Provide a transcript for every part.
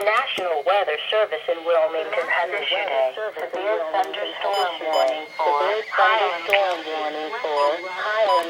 The National Weather Service in Wilmington has issued a severe thunderstorm warning for Highland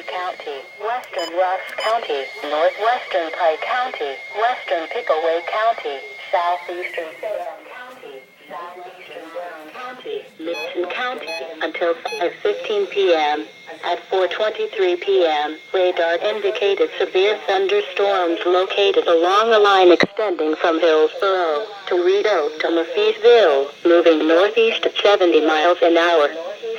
County, Western Ross County, Northwestern Pike County, Western Pickaway County, Southeastern Salem County, Southeastern Brown County, Midson County, until 5:15 p.m. At 4:23 p.m., radar indicated severe thunderstorms located along a line extending from Hillsborough to Rideau to Murphysville, moving northeast at 70 miles an hour.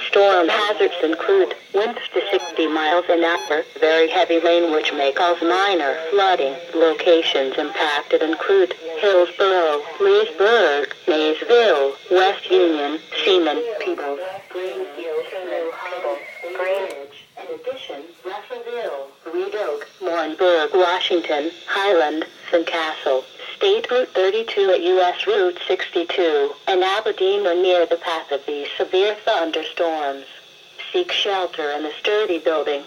Storm hazards include winds to 60 miles an hour, very heavy rain which may cause minor flooding. Locations impacted include Hillsborough, Leesburg, Maysville, West Union, Seaman, Peebles, Greenfield, Greenwich, in addition, Russellville, Red Oak, Moornburg, Washington, Highland, St. Castle, State Route 32 at U.S. Route 62, and Aberdeen are near the path of these severe thunderstorms. Seek shelter in a sturdy building.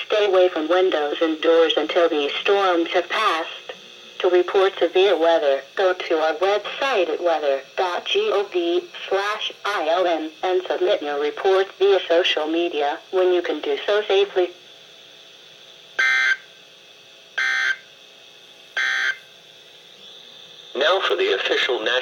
Stay away from windows and doors until these storms have passed. To report severe weather, go to our website at weather.gov/ILN and submit your report via social media when you can do so safely. Now for the official national